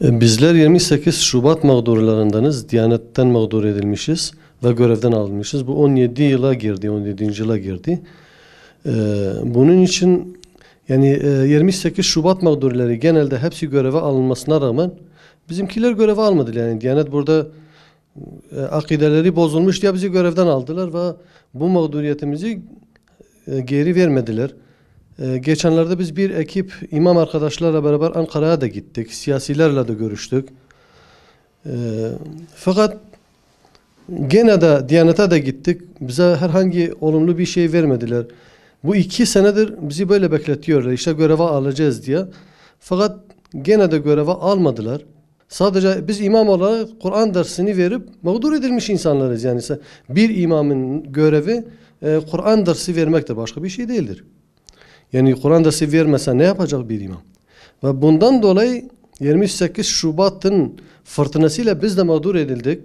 Bizler 28 Şubat mağdurlarındanız. Diyanetten mağdur edilmişiz ve görevden alınmışız. Bu 17 yıla girdi, 17. yıla girdi. Bunun için yani 28 Şubat mağdurları genelde hepsi göreve alınmasına rağmen bizimkiler göreve almadılar. Yani Diyanet burada akideleri bozulmuş diye bizi görevden aldılar ve bu mağduriyetimizi geri vermediler. Geçenlerde biz bir ekip imam arkadaşlarla beraber Ankara'ya da gittik. Siyasilerle de görüştük. Fakat gene de Diyanet'e de gittik. Bize herhangi olumlu bir şey vermediler. Bu 2 senedir bizi böyle bekletiyorlar. İşte göreve alacağız diye. Fakat gene de göreve almadılar. Sadece biz imam olarak Kur'an dersini verip mağdur edilmiş insanlarız. Yani bir imamın görevi Kur'an dersi vermektir. Başka bir şey değildir. Yani Kur'an dersi vermese ne yapacak bir imam? Ve bundan dolayı 28 Şubat'ın fırtınasıyla biz de mağdur edildik.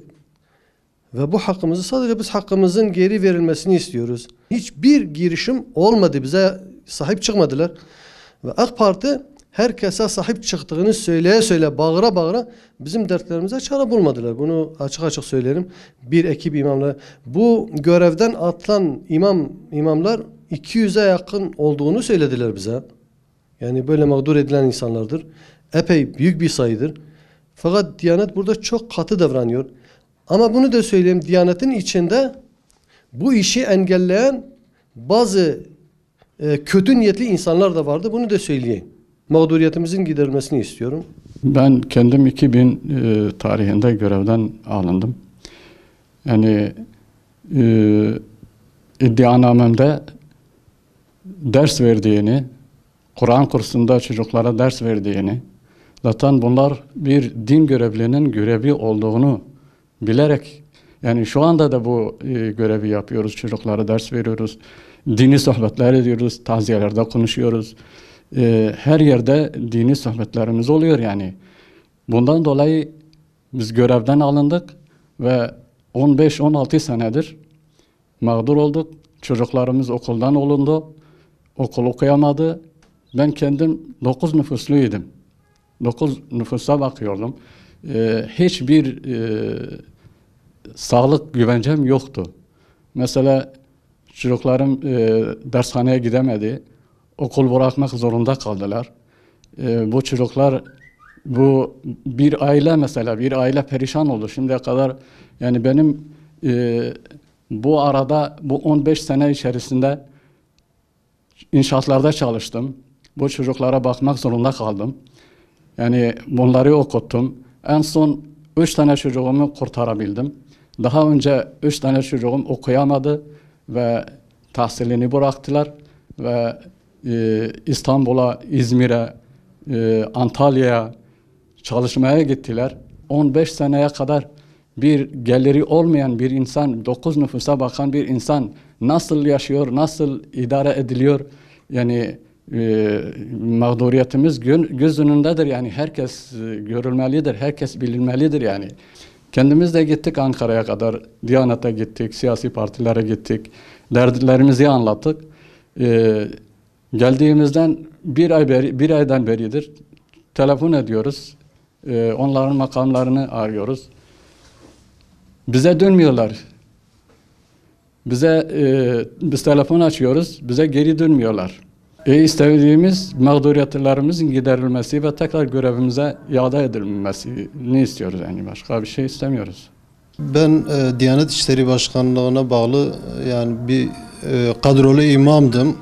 Ve bu hakkımızı sadece biz hakkımızın geri verilmesini istiyoruz. Hiçbir girişim olmadı. Bize sahip çıkmadılar. Ve AK Parti herkese sahip çıktığını söyleye bağıra bağıra bizim dertlerimize çare bulmadılar. Bunu açık açık söyleyelim. Bir ekip imamlar. Bu görevden atılan imamlar 200'e yakın olduğunu söylediler bize. Yani böyle mağdur edilen insanlardır. Epey büyük bir sayıdır. Fakat Diyanet burada çok katı davranıyor. Ama bunu da söyleyeyim, Diyanet'in içinde bu işi engelleyen bazı kötü niyetli insanlar da vardı. Bunu da söyleyeyim. Mağduriyetimizin giderilmesini istiyorum. Ben kendim 2000 tarihinde görevden alındım. Yani iddianamemde ders verdiğini, Kur'an kursunda çocuklara ders verdiğini, zaten bunlar bir din görevlinin görevi olduğunu bilerek, yani şu anda da bu görevi yapıyoruz. Çocuklara ders veriyoruz, dini sohbetler ediyoruz, taziyelerde konuşuyoruz. Her yerde dini sohbetlerimiz oluyor yani. Bundan dolayı biz görevden alındık ve 15-16 senedir mağdur olduk. Çocuklarımız okuldan olundu. Okul okuyamadı. Ben kendim 9 nüfusluydum. 9 nüfusa bakıyordum. Hiçbir sağlık güvencem yoktu. Mesela çocuklarım dershaneye gidemedi. Okul bırakmak zorunda kaldılar. Bu çocuklar, bu bir aile mesela, bir aile perişan oldu şimdiye kadar. Yani benim bu arada, bu 15 sene içerisinde inşaatlarda çalıştım. Bu çocuklara bakmak zorunda kaldım. Yani bunları okuttum. En son 3 tane çocuğumu kurtarabildim. Daha önce 3 tane çocuğum okuyamadı ve tahsilini bıraktılar ve İstanbul'a, İzmir'e, Antalya'ya çalışmaya gittiler. 15 seneye kadar bir geliri olmayan bir insan, 9 nüfusa bakan bir insan nasıl yaşıyor, nasıl idare ediliyor? Yani mağduriyetimiz göz önündedir. Yani herkes görülmelidir, herkes bilinmelidir yani. Kendimiz de gittik Ankara'ya kadar, Diyanet'e gittik, siyasi partilere gittik, dertlerimizi anlattık. Geldiğimizden bir aydan beridir telefon ediyoruz. Onların makamlarını arıyoruz. Bize dönmüyorlar. Biz telefon açıyoruz, bize geri dönmüyorlar. İstediğimiz mağduriyetlerimizin giderilmesi ve tekrar görevimize iade edilmesini istiyoruz, yani başka bir şey istemiyoruz. Ben Diyanet İşleri Başkanlığı'na bağlı yani bir kadrolu imamdım.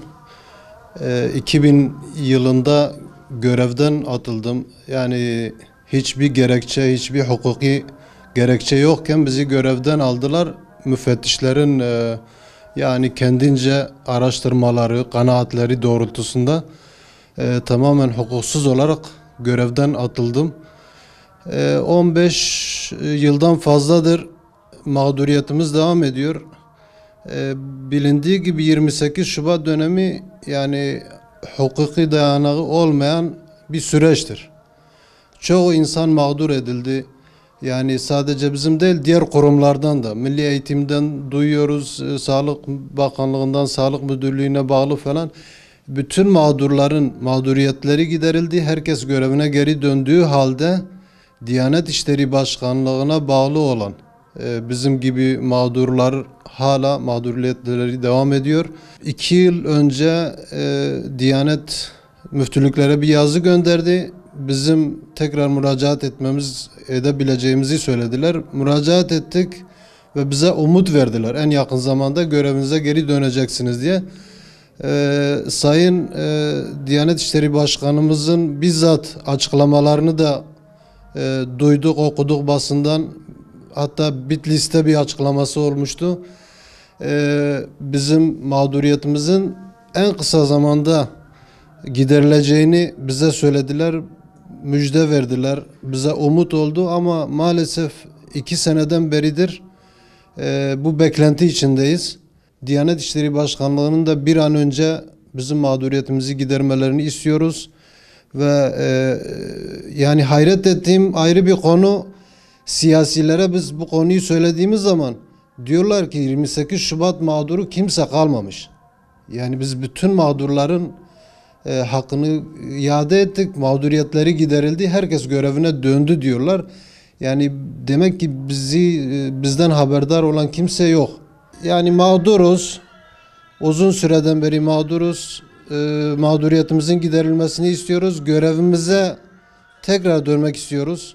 2000 yılında görevden atıldım. Yani hiçbir gerekçe, hiçbir hukuki gerekçe yokken bizi görevden aldılar. Müfettişlerin yani kendince araştırmaları, kanaatleri doğrultusunda tamamen hukuksuz olarak görevden atıldım. 15 yıldan fazladır mağduriyetimiz devam ediyor. Bilindiği gibi 28 Şubat dönemi yani hukuki dayanağı olmayan bir süreçtir. Çoğu insan mağdur edildi. Yani sadece bizim değil, diğer kurumlardan da, Milli Eğitim'den duyuyoruz, Sağlık Bakanlığı'ndan, Sağlık Müdürlüğü'ne bağlı falan. Bütün mağdurların mağduriyetleri giderildi. Herkes görevine geri döndüğü halde Diyanet İşleri Başkanlığı'na bağlı olan bizim gibi mağdurlar hala mağduriyetleri devam ediyor. 2 yıl önce Diyanet müftülüklere bir yazı gönderdi. Bizim tekrar müracaat edebileceğimizi söylediler. Müracaat ettik ve bize umut verdiler. En yakın zamanda görevinize geri döneceksiniz diye. Sayın Diyanet İşleri Başkanımızın bizzat açıklamalarını da duyduk, okuduk basından. Hatta Bitlis'te bir açıklaması olmuştu. Bizim mağduriyetimizin en kısa zamanda giderileceğini bize söylediler, müjde verdiler, bize umut oldu ama maalesef 2 seneden beridir bu beklenti içindeyiz. Diyanet İşleri Başkanlığı'nın da bir an önce bizim mağduriyetimizi gidermelerini istiyoruz ve yani hayret ettiğim ayrı bir konu, siyasilere biz bu konuyu söylediğimiz zaman diyorlar ki 28 Şubat mağduru kimse kalmamış. Yani biz bütün mağdurların hakkını iade ettik, mağduriyetleri giderildi, herkes görevine döndü diyorlar. Yani demek ki bizden haberdar olan kimse yok. Yani mağduruz, uzun süreden beri mağduruz, mağduriyetimizin giderilmesini istiyoruz, görevimize tekrar dönmek istiyoruz.